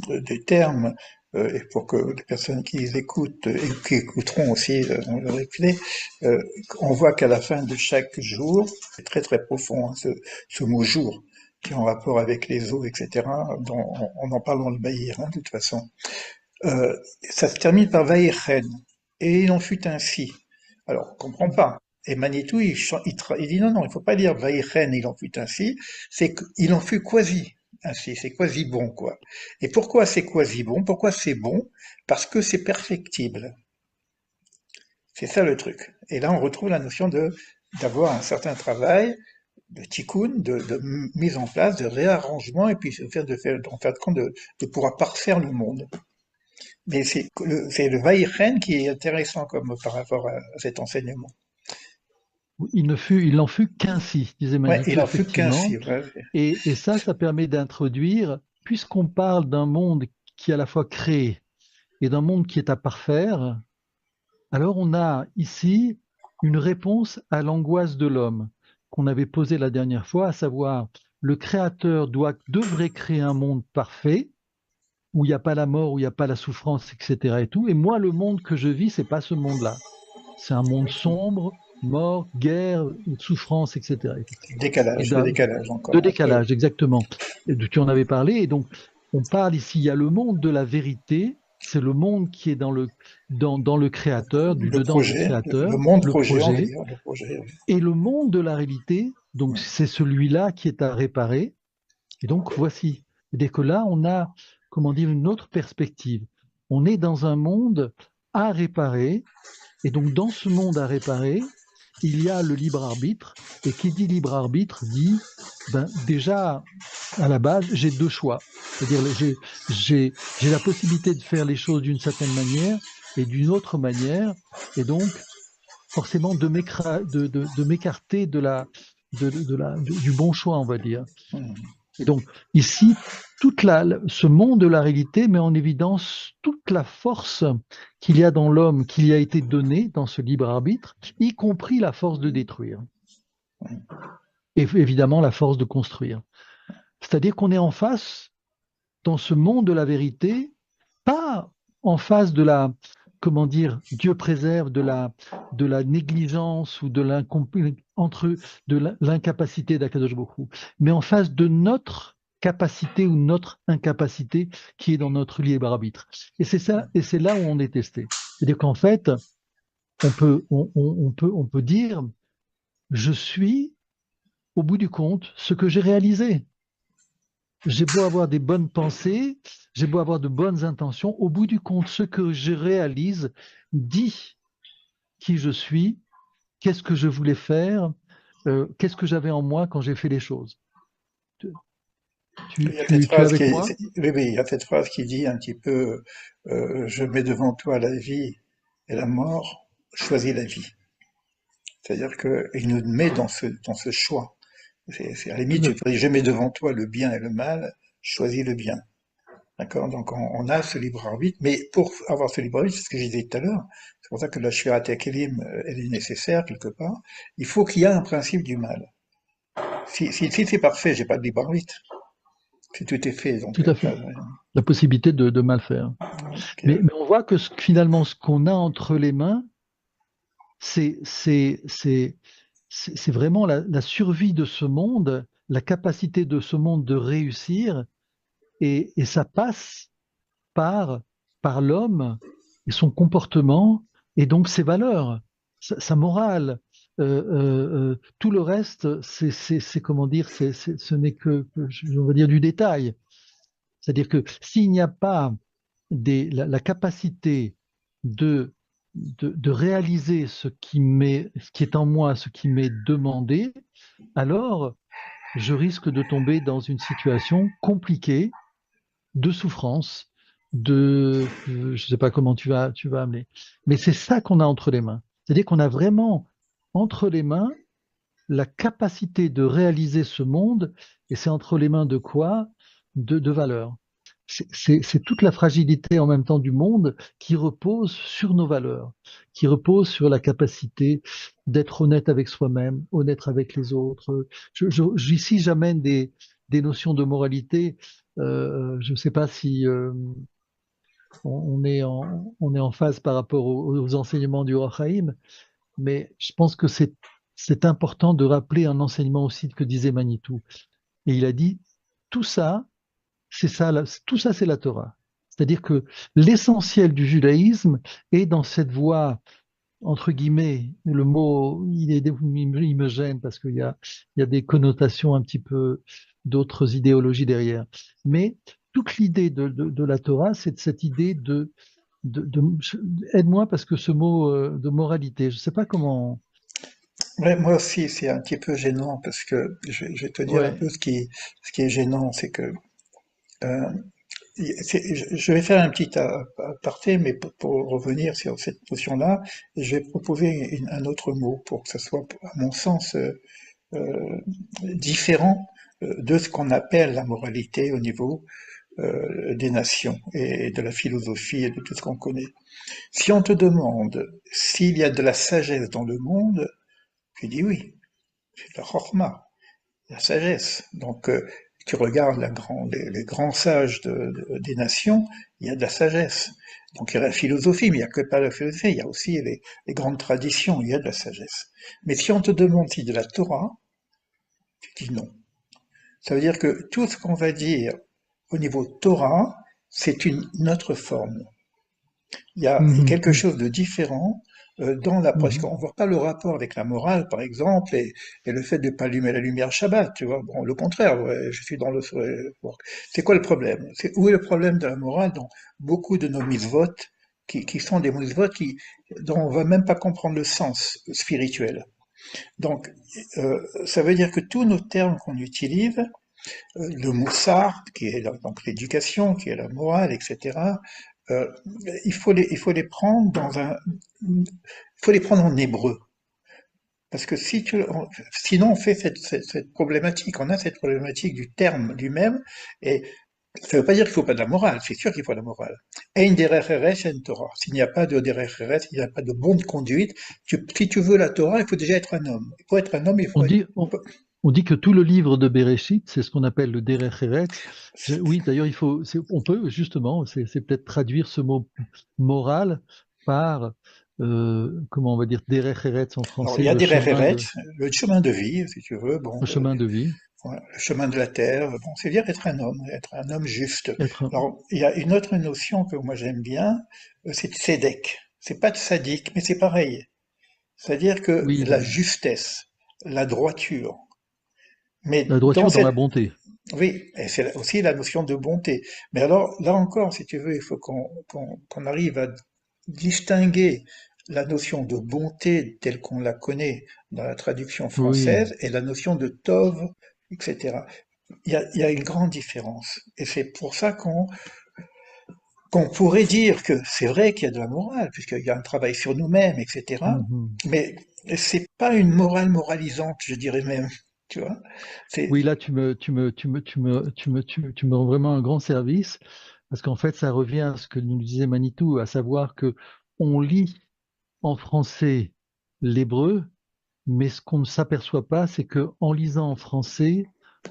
des termes, et pour que les personnes qui écoutent et qui écouteront aussi le replay, on voit qu'à la fin de chaque jour, c'est très très profond, hein, ce mot jour, qui est en rapport avec les eaux, etc., dont on en parle dans le Bahir, hein, de toute façon. Ça se termine par Vaïchen, et il en fut ainsi. Alors, on comprend pas. Et Manitou, il dit non, non, il faut pas dire Vaïchen, il en fut ainsi, c'est qu'il en fut quasi ainsi, c'est quasi bon, quoi. Et pourquoi c'est quasi bon? Pourquoi c'est bon? Parce que c'est perfectible. C'est ça le truc. Et là, on retrouve la notion d'avoir un certain travail de tikkun, de mise en place, de réarrangement, et puis en faire compte de pouvoir parfaire le monde. Mais c'est le Vaïchen qui est intéressant comme par rapport à cet enseignement. Il n'en fut qu'ainsi, disait Ouais, Manitou, il en fut effectivement. qu'ainsi. Ouais. Et ça permet d'introduire, puisqu'on parle d'un monde qui est à la fois créé et d'un monde qui est à parfaire, alors on a ici une réponse à l'angoisse de l'homme qu'on avait posée la dernière fois, à savoir le Créateur devrait créer un monde parfait, où il n'y a pas la mort, où il n'y a pas la souffrance, etc. et tout. Et moi, le monde que je vis, c'est pas ce monde-là. C'est un monde sombre, mort, guerre, souffrance, etc. Et Le décalage de encore. Oui, décalage, exactement. Et tu en avais parlé. Et donc, on parle ici, il y a le monde de la vérité, c'est le monde qui est dans le créateur, du le dedans du projet, créateur, le monde le projet, on va projet, dire, le projet. Oui. et le monde de la réalité, donc c'est celui-là qui est à réparer. Et donc, voici. Dès que là, on a, comment dire, une autre perspective. On est dans un monde à réparer, et donc dans ce monde à réparer, il y a le libre arbitre, et qui dit libre arbitre dit, ben, déjà, à la base, j'ai deux choix. C'est-à-dire, j'ai la possibilité de faire les choses d'une certaine manière et d'une autre manière, et donc, forcément, de m'écarter du bon choix, on va dire. Hmm. Et donc, ici, ce monde de la réalité met en évidence toute la force qu'il y a dans l'homme, qui lui a été donnée dans ce libre arbitre, y compris la force de détruire. Et évidemment, la force de construire. C'est-à-dire qu'on est en face, dans ce monde de la vérité, pas en face de la, comment dire, Dieu préserve, de la négligence ou de l'incapacité d'Akadosh Baruch Hu, mais en face de notre capacité ou notre incapacité qui est dans notre libre arbitre. Et c'est ça, et c'est là où on est testé. C'est-à-dire qu'en fait, on peut dire, je suis, au bout du compte, ce que j'ai réalisé. J'ai beau avoir des bonnes pensées, j'ai beau avoir de bonnes intentions, au bout du compte, ce que je réalise dit qui je suis, qu'est-ce que je voulais faire, qu'est-ce que j'avais en moi quand j'ai fait les choses. Il y a cette Tu es phrase avec moi? oui, oui, il y a cette phrase qui dit un petit peu, je mets devant toi la vie et la mort, choisis la vie. C'est-à-dire qu'il nous met dans ce choix. À la limite, Tout à tu fait. pourrais dire, je mets devant toi le bien et le mal, choisis le bien. D'accord? Donc on a ce libre arbitre, mais pour avoir ce libre arbitre, c'est ce que je disais tout à l'heure, c'est pour ça que la Shirat Kelim, elle est nécessaire quelque part, il faut qu'il y ait un principe du mal. Si c'est parfait, j'ai pas de libre arbitre. Si tout est fait, donc Tout à fait. La possibilité de mal faire. Mais on voit que finalement, ce qu'on a entre les mains, c'est vraiment la survie de ce monde, la capacité de ce monde de réussir, et ça passe par l'homme et son comportement, et donc ses valeurs, sa morale. Tout le reste, comment dire, ce n'est on va dire, du détail. C'est-à-dire que s'il n'y a pas la capacité de, de réaliser ce qui est en moi, ce qui m'est demandé, alors je risque de tomber dans une situation compliquée de souffrance, je ne sais pas comment tu vas amener. Mais c'est ça qu'on a entre les mains. C'est-à-dire qu'on a vraiment entre les mains la capacité de réaliser ce monde, et c'est entre les mains de quoi? De valeurs. C'est toute la fragilité en même temps du monde qui repose sur nos valeurs, qui repose sur la capacité d'être honnête avec soi-même, honnête avec les autres. Ici, j'amène des notions de moralité. Je ne sais pas si on est en phase par rapport aux enseignements du Or Haïm, mais je pense que c'est important de rappeler un enseignement aussi que disait Manitou. Et il a dit, tout ça, tout ça, c'est la Torah. C'est-à-dire que l'essentiel du judaïsme est dans cette voie, entre guillemets, le mot, il me gêne parce il y a des connotations un petit peu d'autres idéologies derrière. Mais toute l'idée de la Torah, c'est cette idée aide-moi parce que ce mot de moralité, je ne sais pas comment. Ouais, moi aussi, c'est un petit peu gênant parce que je vais te dire un Ouais. peu ce qui est gênant, c'est que euh, je vais faire un petit aparté, mais pour revenir sur cette notion-là, je vais proposer un autre mot pour que ce soit, à mon sens, euh, différent de ce qu'on appelle la moralité au niveau des nations et de la philosophie et de tout ce qu'on connaît. Si on te demande s'il y a de la sagesse dans le monde, tu dis oui, c'est de la chorma, la sagesse. Donc, tu regardes les grands sages des nations, il y a de la sagesse. Donc, il y a la philosophie, mais il n'y a que pas la philosophie, il y a aussi les grandes traditions, il y a de la sagesse. Mais si on te demande si de la Torah, tu dis non. Ça veut dire que tout ce qu'on va dire au niveau Torah, c'est une autre forme. Il y a Mhm, quelque chose de différent dans parce mhm. qu'on voit pas le rapport avec la morale, par exemple, et le fait de ne pas allumer la lumière Shabbat, tu vois. Bon, le contraire, ouais, je suis dans le... C'est quoi le problème? Où est le problème de la morale dans beaucoup de nos mitzvot, qui sont des mitzvot dont on va même pas comprendre le sens spirituel. Donc, ça veut dire que tous nos termes qu'on utilise, le moussard, qui est donc l'éducation, qui est la morale, etc., euh, il faut les prendre il faut les prendre en hébreu. Parce que sinon on fait cette problématique, on a cette problématique du terme lui-même, et ça ne veut pas dire qu'il ne faut pas de la morale, c'est sûr qu'il faut de la morale. Ein derech eretz, ein Torah. S'il n'y a pas de derech eretz, il n'y a pas de bonne conduite, si tu veux la Torah, il faut déjà être un homme. Pour être un homme, il On faut être... dit, on, on dit que tout le livre de Béréchit, c'est ce qu'on appelle le Derech Eretz. Oui, d'ailleurs, on peut justement, c'est peut-être traduire ce mot moral par, comment on va dire, Derech Eretz en Alors, il français, y a derech eretz, le chemin de vie, si tu veux, bon, le chemin de vie. voilà, le chemin de la terre, bon, c'est dire être un homme juste. Être, Alors, il y a une autre notion que moi j'aime bien, c'est tzedek. C'est pas de sadique, mais c'est pareil. C'est-à-dire que oui, la justesse, la droiture. la Mais dans droiture dans la cette, bonté. oui, et c'est aussi la notion de bonté. Mais alors, là encore, si tu veux, il faut qu'on arrive à distinguer la notion de bonté telle qu'on la connaît dans la traduction Oui. française et la notion de tov, etc. Il y a une grande différence. Et c'est pour ça qu'on pourrait dire que c'est vrai qu'il y a de la morale, puisqu'il y a un travail sur nous-mêmes, etc. Mhm. Mais c'est pas une morale moralisante, je dirais même. Tu vois? C'est, Oui, là, tu me rends vraiment un grand service parce qu'en fait, ça revient à ce que nous disait Manitou, à savoir que on lit en français l'hébreu, mais ce qu'on ne s'aperçoit pas, c'est que en lisant en français,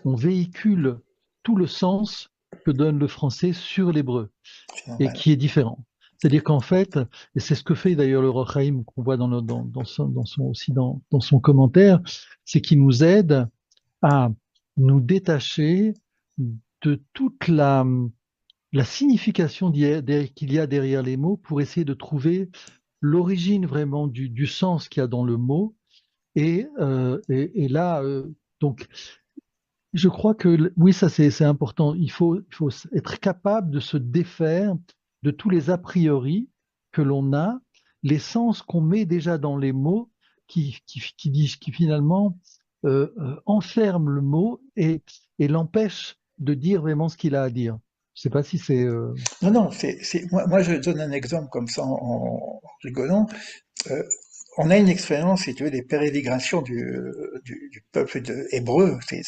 on véhicule tout le sens que donne le français sur l'hébreu c'est et normal. qui est différent. C'est-à-dire qu'en fait, et c'est ce que fait d'ailleurs le Roch Haïm qu'on voit aussi dans son commentaire, c'est qu'il nous aide à nous détacher de toute la la signification qu'il y a derrière les mots pour essayer de trouver l'origine vraiment du sens qu'il y a dans le mot. Et là, donc, je crois que oui, ça c'est important. Il faut être capable de se défaire de tous les a priori que l'on a, les sens qu'on met déjà dans les mots qui finalement enferment le mot et l'empêchent de dire vraiment ce qu'il a à dire. Je ne sais pas si c'est... Non, non, moi, je donne un exemple comme ça en rigolant. Euh, on a une expérience, si tu veux, des pérégrinations du peuple hébreu. C'est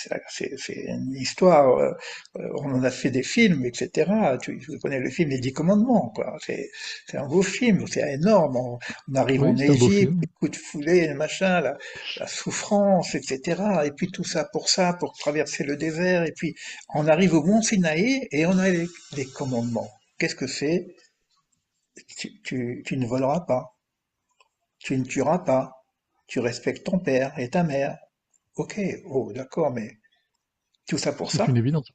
une histoire. On en a fait des films, etc. Tu connais le film Les Dix Commandements, quoi. C'est un beau film, c'est énorme. On arrive Oui, en c'est un beau Égypte, film. les coups de fouet, le machin, la souffrance, etc. Et puis tout ça, pour traverser le désert. Et puis on arrive au mont Sinaï et on a les commandements. Qu'est-ce que c'est? Tu ne voleras pas. Tu ne tueras pas. Tu respectes ton père et ta mère. Ok, oh d'accord, mais tout ça pour C'est une ça? évidence.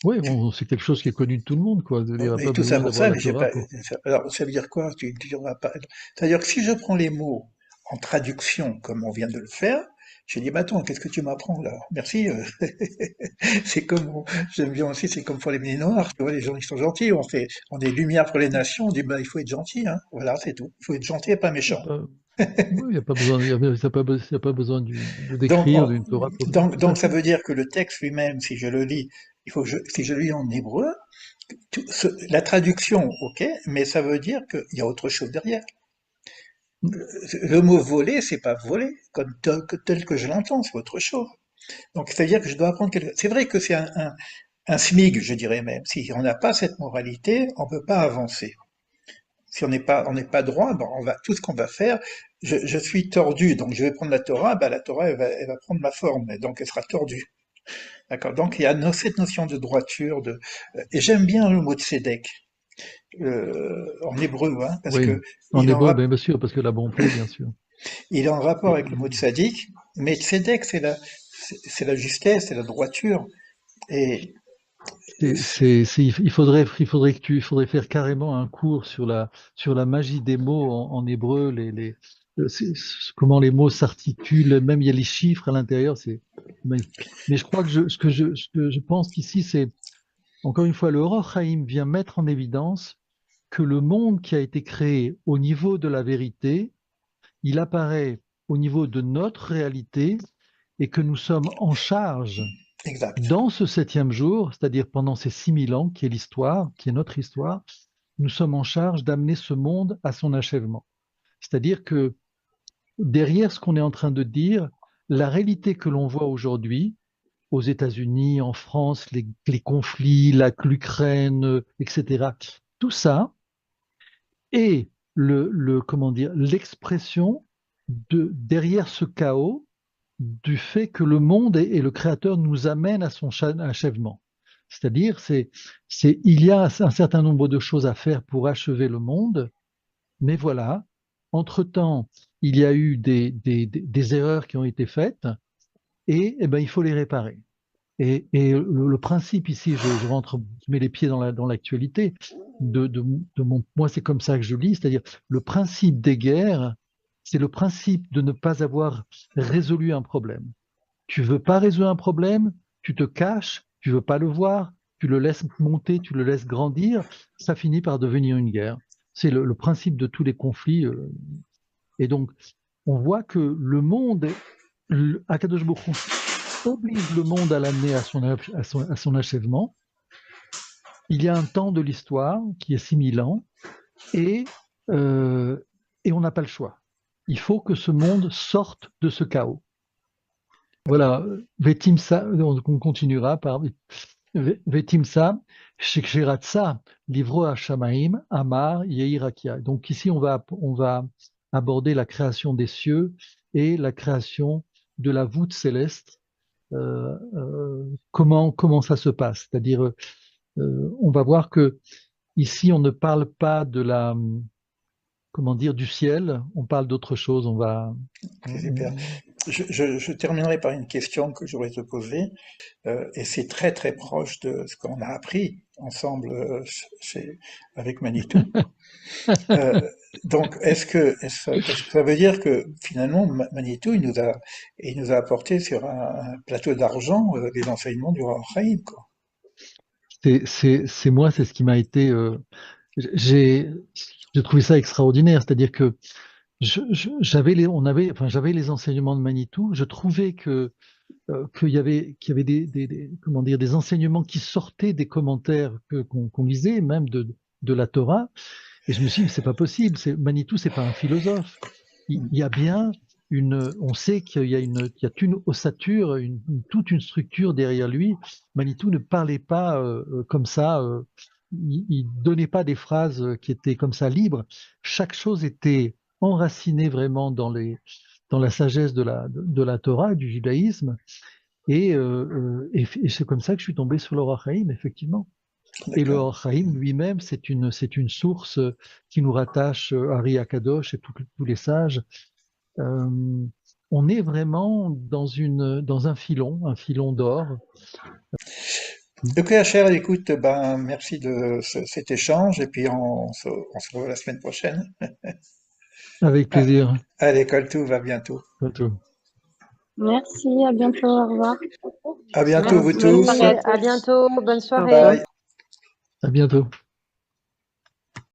Oui, Tu- bon, c'est quelque chose qui est connu de tout le monde, quoi. Il n'y a mais pas tout ça besoin pour d'avoir ça, la mais j'ai Torah pas. pour... Alors, ça veut dire quoi? Tu ne tueras pas. C'est-à-dire que si je prends les mots en traduction, comme on vient de le faire, je dis, bah attends, qu'est-ce que tu m'apprends là? Merci. C'est comme, j'aime bien aussi, c'est comme pour les Noirs, tu vois, les gens qui sont gentils, on est lumière pour les nations, on dit, bah il faut être gentil, hein. Voilà, c'est tout. Il faut être gentil et pas Il y a méchant. pas... Oui, il n'y a pas besoin, il y a pas besoin de Donc, d'écrire d'une Torah pour... Tout à donc ça fait. veut dire que le texte lui-même, si je le lis, si je le lis en hébreu, la traduction, ok, mais ça veut dire qu'il y a autre chose derrière. Le mot voler, c'est pas voler, comme tel que je l'entends, c'est autre chose. Donc, c'est-à-dire que je dois apprendre quelque chose. C'est vrai que c'est un SMIG, je dirais même. Si on n'a pas cette moralité, on peut pas avancer. Si on n'est pas droit, ben tout ce qu'on va faire, je suis tordu, donc je vais prendre la Torah, ben la Torah, elle va prendre ma forme, et donc elle sera tordue. D'accord. Donc il y a cette notion de droiture, et j'aime bien le mot de tzedek, en hébreu, hein, parce Oui, que en il est en, hébreu, bien sûr, parce que la bonté, bien sûr. il est en rapport Et avec le mot tzaddik, mais tzedek, c'est la justesse, c'est la droiture, et il faudrait faire carrément un cours sur la magie des mots en hébreu, comment les mots s'articulent, même il y a les chiffres à l'intérieur. Mais je crois que ce que je pense qu'ici, c'est, encore une fois, le Or HaChaim vient mettre en évidence que le monde qui a été créé au niveau de la vérité, il apparaît au niveau de notre réalité et que nous sommes en charge exact. dans ce septième jour, c'est-à-dire pendant ces 6000 ans, qui est l'histoire, qui est notre histoire, nous sommes en charge d'amener ce monde à son achèvement. C'est-à-dire que derrière ce qu'on est en train de dire, la réalité que l'on voit aujourd'hui, aux États-Unis, en France, les conflits, l'Ukraine, etc., tout ça est comment dire, l'expression derrière ce chaos du fait que le monde et le Créateur nous amènent à son achèvement. C'est-à-dire, il y a un certain nombre de choses à faire pour achever le monde, mais voilà, entre-temps, il y a eu des erreurs qui ont été faites et, eh ben, il faut les réparer. Et le principe ici, je mets les pieds dans l'actualité, moi c'est comme ça que je lis, c'est-à-dire le principe des guerres, c'est le principe de ne pas avoir résolu un problème. Tu veux pas résoudre un problème, tu te caches, tu veux pas le voir, tu le laisses monter, tu le laisses grandir, ça finit par devenir une guerre. C'est le principe de tous les conflits. Et donc, on voit que le monde, Akadosh Baruch Hu oblige le monde à l'amener à son achèvement. Il y a un temps de l'histoire qui est 6000 ans et, euh, et on n'a pas le choix. Il faut que ce monde sorte de ce chaos. Voilà, Vetimsa, on continuera par Vetimsa, Sheksheratsa, Livro Hashamaim, Amar, Yeirakia. Donc ici, on va aborder la création des cieux et la création de la voûte céleste. Comment ça se passe? C'est-à-dire, on va voir que ici, on ne parle pas comment dire, du ciel, on parle d'autre chose. C'est super. je terminerai par une question que j'aurais te poser, et c'est très très proche de ce qu'on a appris ensemble avec Manitou. Euh, donc, est-ce que ça veut dire que finalement Manitou il nous a apporté sur un plateau d'argent les enseignements du Roi Chaim, quoi. C'est moi, c'est ce qui m'a été. J'ai j'ai trouvé ça extraordinaire, c'est-à-dire que j'avais les enseignements de Manitou. Je trouvais que qu'il y avait comment dire, des enseignements qui sortaient des commentaires qu'on lisait, même de la Torah. Et je me suis dit, c'est pas possible. Manitou, c'est pas un philosophe. Il y a bien on sait qu'il y a une ossature, toute une structure derrière lui. Manitou ne parlait pas comme ça. Il donnait pas des phrases qui étaient comme ça libres. Chaque chose était enracinée vraiment dans la sagesse de la Torah, du judaïsme. Et c'est comme ça que je suis tombé sur l'Or HaChaim, effectivement. Et le D'accord. Or HaChaim lui-même, c'est une source qui nous rattache à Ari Akadosh et tous les sages. Euh, on est vraiment dans un filon d'or. Ok, Cher, écoute, ben, merci de cet échange, et puis on se revoit la semaine prochaine. Avec Ah, plaisir. à l'école, tout va bientôt. À bientôt. Merci, à bientôt, au revoir. À bientôt, vous Merci, tous. à bientôt, bonne Bye soirée. bye. À bientôt.